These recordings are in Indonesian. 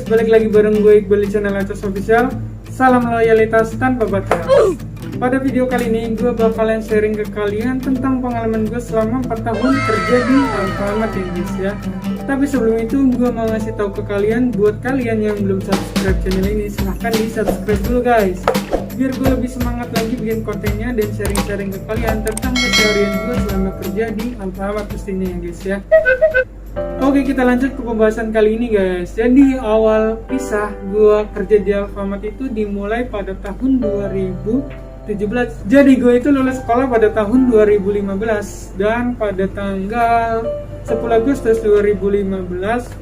balik lagi bareng gue Iqbal di channel Acos Official. Salam loyalitas tanpa batas. Pada video kali ini gue bakalan sharing ke kalian tentang pengalaman gue selama 4 tahun kerja di Alfamart ya guys ya. Tapi sebelum itu gue mau ngasih tahu ke kalian, buat kalian yang belum subscribe channel ini, silahkan di subscribe dulu guys, biar gue lebih semangat lagi bikin kontennya dan sharing-sharing ke kalian tentang keseharian gue selama kerja di Alfamart pastinya ya guys ya. Oke, kita lanjut ke pembahasan kali ini guys. Jadi awal kisah gue kerja di Alfamart itu dimulai pada tahun 2017. Jadi gue itu lulus sekolah pada tahun 2015 dan pada tanggal 10 Agustus 2015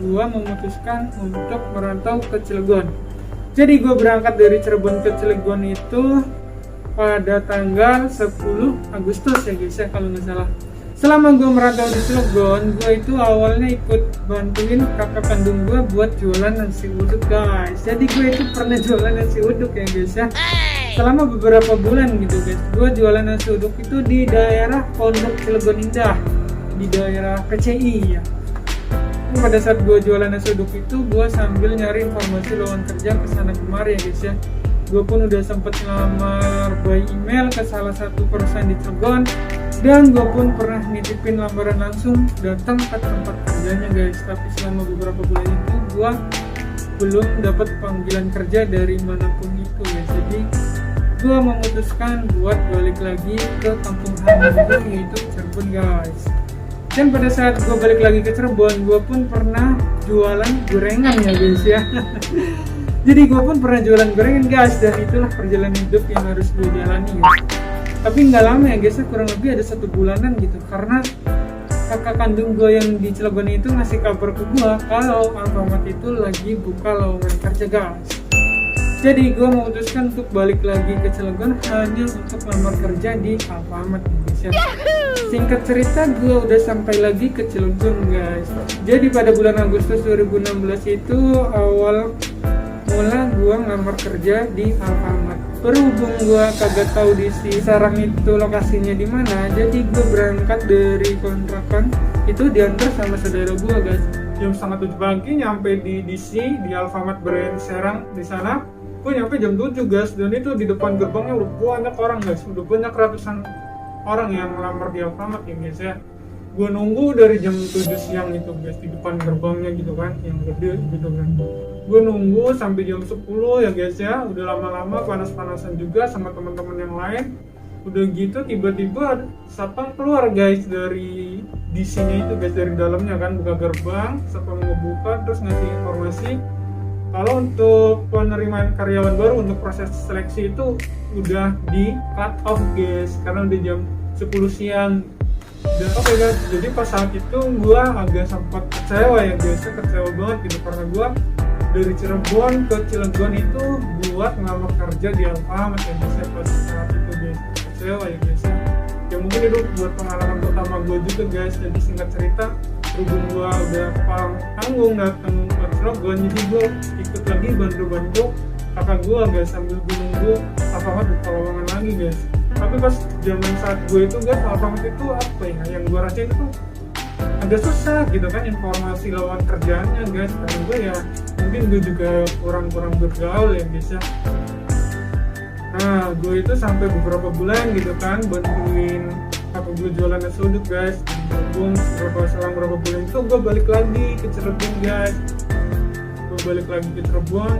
gue memutuskan untuk merantau ke Cilegon. Jadi gue berangkat dari Cirebon ke Cilegon itu pada tanggal 10 Agustus ya guys ya kalau nggak salah. Selama gue merantau di Cilegon, gue itu awalnya ikut bantuin kakak kandung gue buat jualan nasi uduk guys. Jadi gue itu pernah jualan nasi uduk ya guys ya. Selama beberapa bulan gitu guys, gue jualan nasi uduk itu di daerah Pondok Cilegon Indah, di daerah PCI ya. Pada saat gue jualan nasi uduk itu, gue sambil nyari informasi lowongan kerja kesana kemari ya guys ya. Gue pun udah sempet ngelamar by email ke salah satu perusahaan di Cilegon, dan gue pun pernah nitipin lamaran langsung datang ke tempat kerjanya guys. Tapi selama beberapa bulan itu gue belum dapat panggilan kerja dari manapun itu ya. Jadi gue memutuskan buat balik lagi ke kampung halaman gue, yaitu Cirebon guys. Dan pada saat gue balik lagi ke Cirebon, gue pun pernah jualan gorengan ya guys ya. Jadi gue pun pernah jualan gorengan guys, dan itulah perjalanan hidup yang harus gue jalani guys. Tapi nggak lama ya guys, kurang lebih ada 1 bulanan gitu, karena kakak kandung gue yang di Cilegon itu ngasih kabar ke gue kalau Alfamart itu lagi buka lowongan kerja guys. Jadi gue memutuskan untuk balik lagi ke Cilegon hanya untuk melamar kerja di Alfamart guys ya. Singkat cerita, gue udah sampai lagi ke Cilegon guys. Jadi pada bulan Agustus 2016 itu awal mula gue ngelamar kerja di Alfamart. Berhubung gue kagak tahu di Sarang itu lokasinya di mana, jadi gue berangkat dari kontrakan itu diantar sama saudara gue guys. Jam 6:30 pagi nyampe di DC di Alfamart Brand Serang di sana. Gue nyampe jam 7 guys, dan itu di depan gerbangnya udah banyak orang guys, udah banyak ratusan orang yang ngelamar di Alfamart ya guys ya. Gue nunggu dari jam 7 siang itu guys di depan gerbangnya gitu kan, yang gede gitu kan. Gue nunggu sampai jam 10 ya guys ya, udah lama-lama panas-panasan juga sama teman-teman yang lain. Udah gitu tiba-tiba satpam keluar guys dari di sini itu guys, dari dalamnya kan, buka gerbang, satpam ngebuka terus ngasih informasi kalau untuk penerimaan karyawan baru untuk proses seleksi itu udah di cut off guys, karena udah jam 10 siang. Dan oke guys, jadi pas saat itu gue agak sempat kecewa ya guys, kecewa banget gitu, karena gue dari Cirebon ke Cilegon itu buat ngelamar kerja di Alfamart ya guys ya. Pas saat itu guys kecewa ya guys ya. Ya mungkin itu buat pengalaman pertama gue juga guys. Jadi singkat cerita, berhubung gue udah tanggung datang ke Cilegon, jadi gue ikut lagi bantu-bantu kakak gue guys sambil nunggu Alfamart buka lowongan lagi guys. Tapi pas zaman saat gue itu guys, Alfamart itu apa ya, yang gue rasain itu agak susah gitu kan informasi lowongan kerjaannya guys, karena gue ya mungkin gue juga kurang bergaul ya guys ya. Nah gue itu sampai beberapa bulan gitu kan bantuin apa gue jualan nasi uduk guys. Berhubung selang berapa bulan itu gue balik lagi ke Cirebon guys. Gue balik lagi ke Cirebon.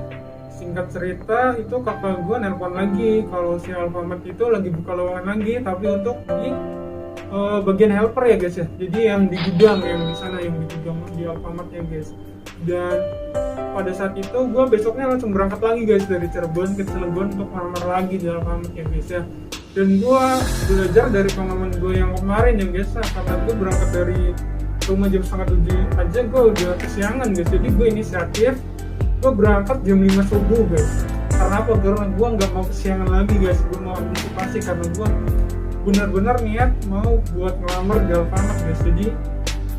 Singkat cerita itu kakak gue nelpon lagi kalau si Alfamart itu lagi buka lowongan lagi, tapi untuk di bagian helper ya guys ya. Jadi yang di gudang, yang di sana, yang di gudang di Alfamart ya guys. Dan pada saat itu gue besoknya langsung berangkat lagi guys dari Cirebon ke Cilegon untuk melamar lagi di Alfamart ya guys ya. Dan gue belajar dari pengalaman gue yang kemarin ya guys ya, karena gue berangkat dari rumah jam 6:30 aja gue udah kesiangan guys. Jadi gue inisiatif, gue berangkat jam 5 subuh guys. Karena apa? Karena gue nggak mau kesiangan lagi guys. Gue mau antisipasi karena gue benar-benar niat mau buat ngelamar di Alfamart guys. Jadi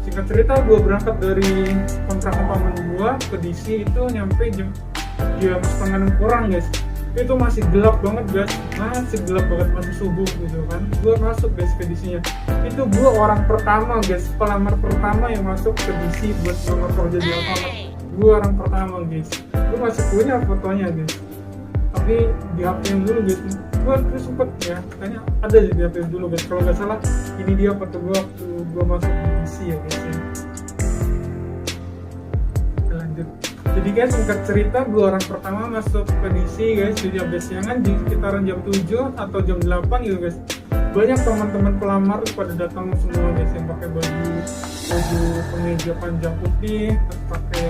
singkat cerita, gue berangkat dari kontrakan paman gue ke DC itu nyampe jam 5:30 kurang guys. Itu masih gelap banget guys, masih gelap banget, masih subuh gitu kan. Gue masuk guys ke DC-nya. Itu gue orang pertama guys, pelamar pertama yang masuk ke DC buat ngelamar kerja di Alfamart. gue orang pertama guys. Gue masih punya fotonya guys, tapi di HP yang dulu guys. Gue sempet ya, kayaknya ada di HP yang dulu guys. Kalau nggak salah ini dia foto gue waktu gue masuk di DC ya guys ya. Lanjut. Jadi guys, singkat cerita, gue orang pertama masuk ke DC guys di jam siangan di sekitaran jam 7 atau jam 8 gitu guys. Banyak teman-teman pelamar pada datang semua guys, yang pakai baju kemeja panjang putih, terus pakai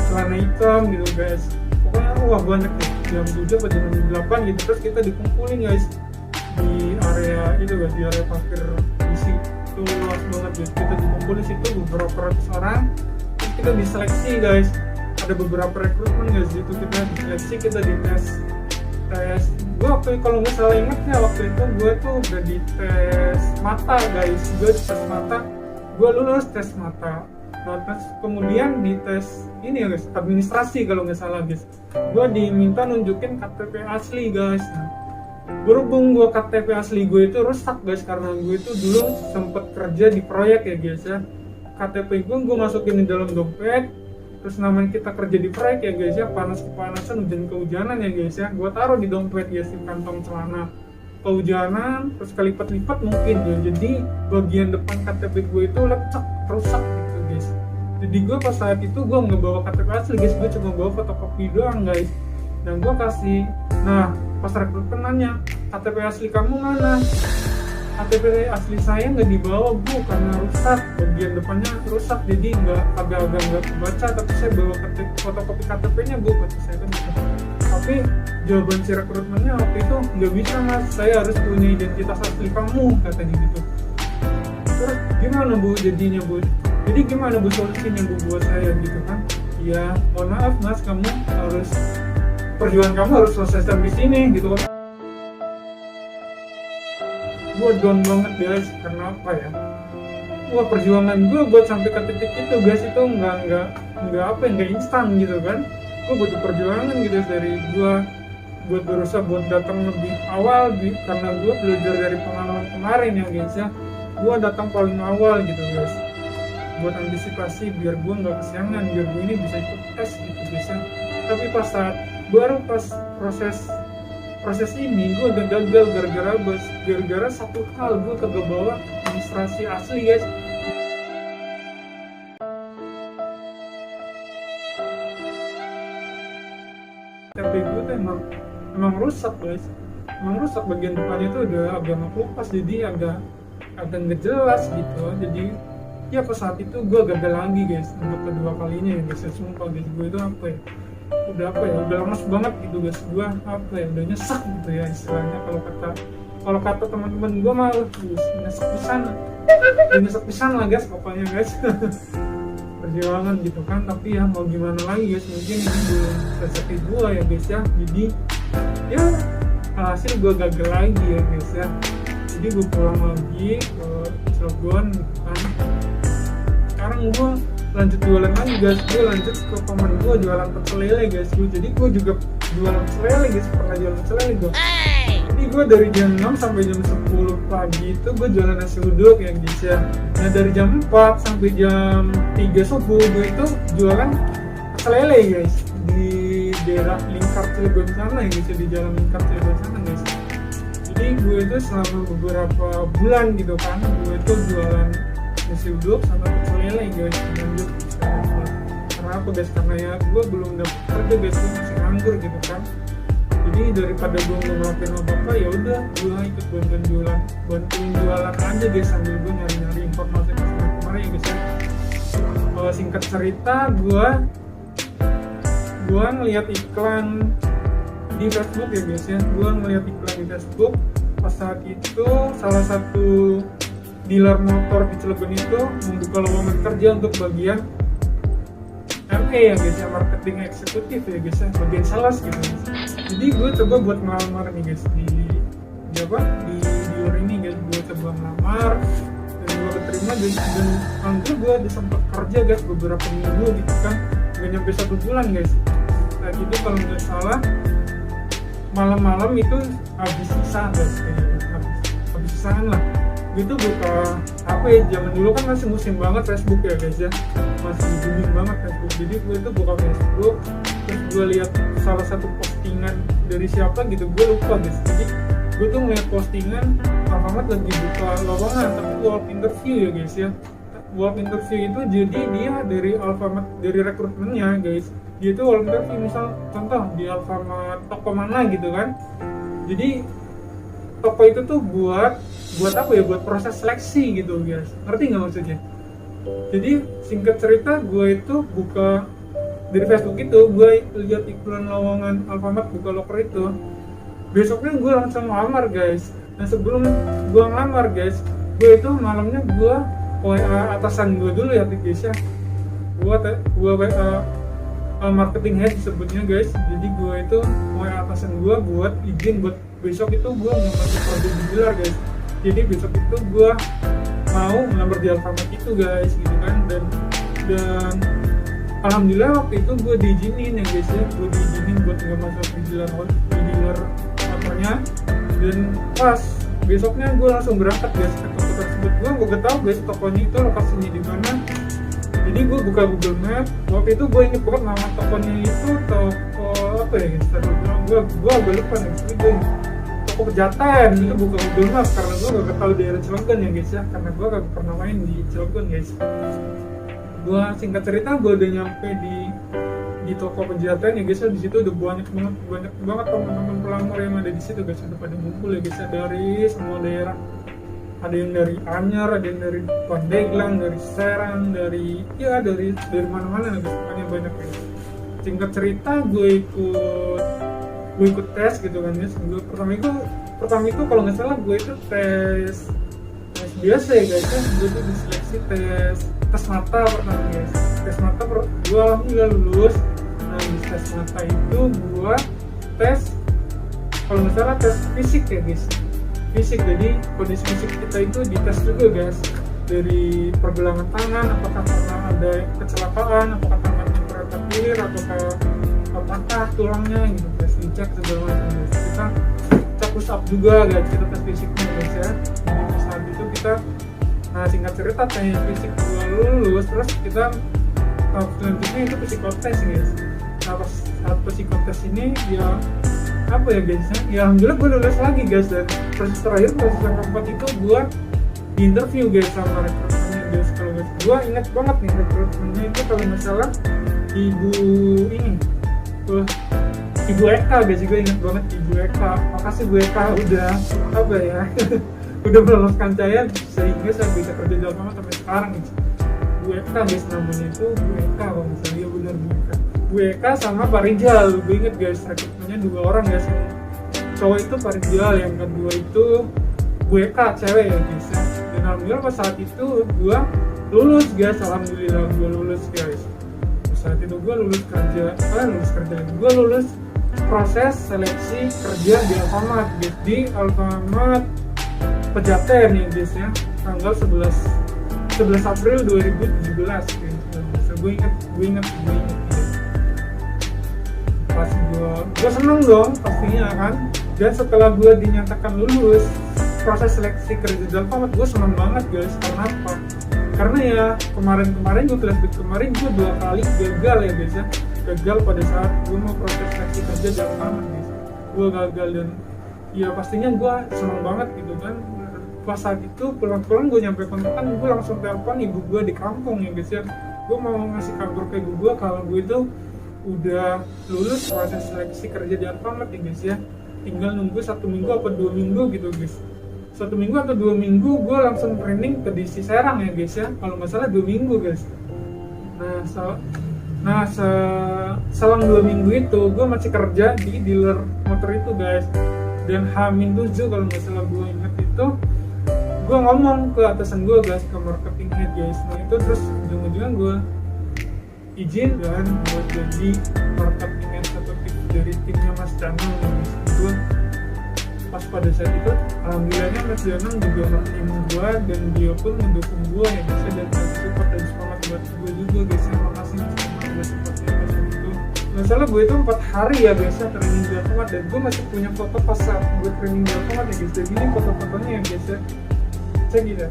celana hitam gitu guys. Pokoknya wah banyak nih, jam 7 atau jam 8 gitu. Terus kita dikumpulin guys di area itu guys, di area parkir DC itu luas banget guys. Kita dikumpulin situ beberapa ratus orang, terus kita diseleksi guys. Ada beberapa rekrutmen guys, itu kita diseleksi, kita dites. Gue waktu kalau nggak salah ingat ya, waktu itu gue tuh udah dites mata guys. Gue tes mata, gue lulus tes mata. Nah, terus kemudian dites ini ya guys, administrasi kalau nggak salah guys. Gue diminta nunjukin KTP asli guys. Nah, berhubung gue KTP asli gue itu rusak guys, karena gue itu dulu sempet kerja di proyek ya guys ya. KTP gue masukin di dalam dompet. Terus namanya kita kerja di proyek ya guys ya, panas-kepanasan, hujan-kehujanan ya guys ya. Gue taruh di dompet ya, di kantong celana. Kehujanan, terus kelipat-lipat mungkin ya. Jadi bagian depan KTP gue itu lecek, rusak gitu guys. Jadi gue pas saat itu gue nggak bawa KTP asli guys, gue cuma bawa fotokopi doang guys. Dan gue kasih, nah pas rekrutmen nanya, KTP asli kamu mana? KTP asli saya nggak dibawa bu, karena rusak, bagian depannya rusak, jadi agak-agak nggak kebaca. Tapi saya bawa fotokopi KTP-nya bu, kata saya kan gitu. Tapi jawaban si rekrutmennya waktu itu, nggak bisa mas, saya harus punya identitas asli kamu, katanya gitu. Terus gimana bu jadinya bu? Jadi gimana bu solusinya bu buat saya gitu kan? Ya mohon maaf mas, kamu harus, perjuangan kamu harus selesai sampai sini gitu kan. Gue down banget guys, karena apa ya? Wah, perjuangan gue buat sampai ke titik itu guys, itu nggak instan gitu kan. Gue butuh perjuangan gitu dari gue buat berusaha buat datang lebih awal karena gue belajar dari pengalaman kemarin ya guys ya. Gue datang paling awal gitu guys, buat antisipasi biar gue nggak kesiangan, biar gue ini bisa ikut tes gitu guys ya. Tapi pas proses ini gue udah gagal gara-gara satu hal, gue kagak bawa administrasi asli guys. KTP gue tuh emang rusak guys, emang rusak, bagian depannya tuh udah agak ngelupas, jadi agak nggak jelas gitu. Jadi ya pas saat itu gue gagal lagi guys, untuk kedua kalinya ya guys. Sumpah guys, gue itu udah lemes banget gitu guys. Gue udah nyesek gitu ya istilahnya, kalau kata teman-teman gue mah nyesek pisan lah guys pokoknya guys. Perjuangan gitu kan, tapi ya mau gimana lagi guys, mungkin ini belum rezeki gue ya guys ya. Jadi ya hasil gue gagal lagi ya guys ya. Jadi gue pulang lagi ke Cilegon kan. Sekarang gue lanjut jualan lagi guys, gue lanjut ke paman gue jualan pecel lele guys. Jadi gue juga jualan pecel lele guys, pernah jualan pecel lele gue. Jadi gue dari jam 6 sampai jam 10 pagi itu gue jualan nasi uduk ya guys ya. Nah dari jam 4 sampai jam 3 subuh gue itu jualan pecel lele guys, di daerah Lingkar Cilegon sana ya guys, di jalan Lingkar Cilegon sana guys. Jadi gue itu selama beberapa bulan gitu kan, gue itu jualan nasi uduk sama pecel lele guys. Lanjut karena apa guys, karena ya gue belum dapet kerja guys, gue masih nganggur gitu kan. Jadi daripada gue ngelakuin apa-apa, ya udah gue ikut bantuin jualan aja guys, sambil gue nyari informasi kemarin ya guys ya. Singkat cerita, gue ngeliat iklan di Facebook ya guys ya. Gue ngeliat iklan di Facebook pas saat itu salah satu dealer motor di Cilegon itu membuka lowongan kerja untuk bagian ME ya guys ya, marketing eksekutif ya guys ya, bagian sales gitu guys. Jadi gue coba buat ngelamar nih guys di dealer ini guys. Gue coba ngelamar dan gue keterima dan alhamdulillah gue udah sempat kerja guys beberapa minggu gitu kan, gak nyampe 1 bulan guys. Nah gitu kalau nggak salah malam-malam itu habis sisa guys, kayak gitu. Habis sisaan lah. gue tuh buka apa ya, zaman dulu kan masih musim banget Facebook ya guys ya, masih booming banget Facebook. Jadi gue tuh buka Facebook, terus gue lihat salah satu postingan dari siapa gitu, gue lupa guys. Jadi gue tuh ngeliat postingan Alfamart lagi buka lowongan tapi walk interview ya guys ya. Walk interview itu jadi dia dari Alfamart, dari rekrutmennya guys, dia itu walk interview, misal contoh di Alfamart toko mana gitu kan. Jadi toko itu tuh buat apa ya, buat proses seleksi gitu guys, ngerti nggak maksudnya? Jadi singkat cerita, gue itu buka dari Facebook itu, gue lihat iklan lowongan Alfamart buka loker itu, besoknya gue langsung ngelamar guys. Nah sebelum gue ngelamar guys, gue itu malamnya gue WA atasan gue dulu ya guys ya, gue WA marketing head sebutnya guys. Jadi gue itu WA atasan gue buat izin buat besok itu gue mau masuk produk digital guys. Jadi besok itu gue mau ngelamar di Alfamart itu guys gitu kan. Dan alhamdulillah waktu itu gue diizinin ya guys ya, gue diizinin buat nggak masuk di dealer motornya. Dan pas besoknya gue langsung berangkat guys ke toko tersebut. Gue gak tau guys tokonya itu lokasinya di mana. Jadi gue buka Google Map, waktu itu gue inget banget nama tokonya itu toko apa ya guys, gue agak lupa nih, tapi gue toko Pejaten gitu. Buka Google Map karena gue gak tau daerah Cilegon ya guys ya, karena gue gak pernah main di Cilegon guys. Gue singkat cerita, gue udah nyampe di toko Pejaten ya guys ya. Di situ udah banyak banget teman-teman pelamar yang ada di situ guys, udah pada ngumpul ya guys ya, dari semua daerah. Ada yang dari Anyer, ada yang dari Pandeglang, dari Serang, dari mana-mana guys, pokoknya banyak guys. Singkat cerita, gue ikut tes gitu kan guys. Pertama itu kalau nggak salah gue itu tes biasa ya guys ya. Gue tuh diseleksi tes mata pertama guys. Tes mata gue alhamdulillah lulus. Nah di tes mata itu gue tes, kalau nggak salah tes fisik ya guys, fisik. Jadi kondisi fisik kita itu dites juga guys, dari pergelangan tangan, apakah pernah ada kecelakaan, apakah tangannya terkilir, apakah tulangnya gitu guys, dicek segala macam guys. Kita push up juga guys, kita tes fisiknya guys ya. Jadi saat itu kita, nah singkat cerita tes fisik gua lulus, terus kita tahap selanjutnya itu psikotes guys. Nah pas saat psikotes ini ya apa ya guys ya, alhamdulillah gue lulus lagi guys. Dan proses terakhir, proses yang keempat itu gue di interview guys sama rekrutmennya guys. Kalau guys, gue ingat banget nih rekrutmennya itu kalau nggak salah Ibu Eka guys, gue ingat banget Ibu Eka. Makasih Bu Eka udah apa ya udah meloloskan saya sehingga saya bisa kerja di Alfamart sampai sekarang guys. Bu Eka guys namanya itu, Bu Eka kalau misalnya ya benar Bu Eka. Bu Eka sama Pak Rijal, gue inget guys, rekrutmennya 2 orang guys. Cowok itu Pak Rijal, yang kedua itu Bu Eka, cewek ya guys. Dan alhamdulillah pas saat itu gue lulus guys, alhamdulillah gue lulus guys. Pas saat itu gue lulus kerja, gue lulus proses seleksi kerja di Alfamart guys, di Alfamart Pejaten ya guys ya, tanggal 11 April 2017 guys. Gue inget pas gue seneng dong pastinya kan. Dan setelah gue dinyatakan lulus proses seleksi kerja di Alfamart, gue seneng banget guys. Karena apa? Karena ya kemarin gue flashback, kemarin gue 2 kali gagal ya guys ya. Gagal pada saat gue mau proses seleksi kerja di Alfamart guys, gue gagal. Dan ya pastinya gue seneng banget gitu kan. Pas saat itu pulang gue nyampe kontrakan, gue langsung telepon ibu gue di kampung ya guys ya. Gue mau ngasih kabar ke ibu gue kalau gue itu udah lulus proses seleksi kerja di Alfamart ya guys ya. Tinggal nunggu 1 minggu atau 2 minggu gitu guys. 1 minggu atau 2 minggu gue langsung training ke DC Serang ya guys ya. Kalau nggak salah 2 minggu guys. Selang 2 minggu itu gue masih kerja di dealer motor itu guys. Dan H-7 kalau nggak salah gue ingat itu, gue ngomong ke atasan gue guys, ke marketing head guys. Nah itu terus ujung-ujungnya gue izin dan buat jadi marketing eksekutif dari timnya Mas Danang guys. Gue pas pada saat itu alhamdulillahnya Mas Danang juga ngertiin gue dan dia pun mendukung gue ya guys, dan support dan semangat buat gue juga guys. Makasih Mas Danang buat supportnya pas itu. Masalah gue itu 4 hari ya biasa training di Alfamart, dan gue masih punya foto pas saat gue training di Alfamart ya guys. Jadi ini foto-fotonya ya guys ya. cek gitu.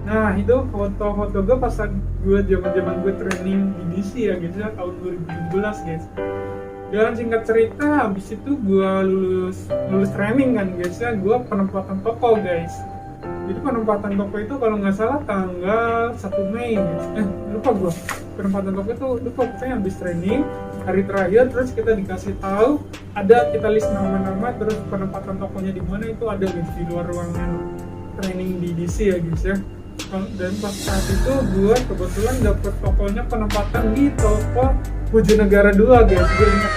Nah itu foto-foto gue pas gue zaman gue training di DC ya guys ya, tahun 2017 guys. Dan singkat cerita, habis itu gue lulus training kan guys ya, gue penempatan toko guys. Jadi penempatan toko itu kalau nggak salah tanggal 1 Mei guys. Lupa gue, penempatan toko itu lupa, pokoknya habis training hari terakhir, terus kita dikasih tahu ada, kita list nama-nama, terus penempatan tokonya di mana itu ada guys, di luar ruangan training di DC ya guys ya. Dan pas saat itu gue kebetulan dapet tokonya penempatan di toko Bojonegara 2 guys, gue ingat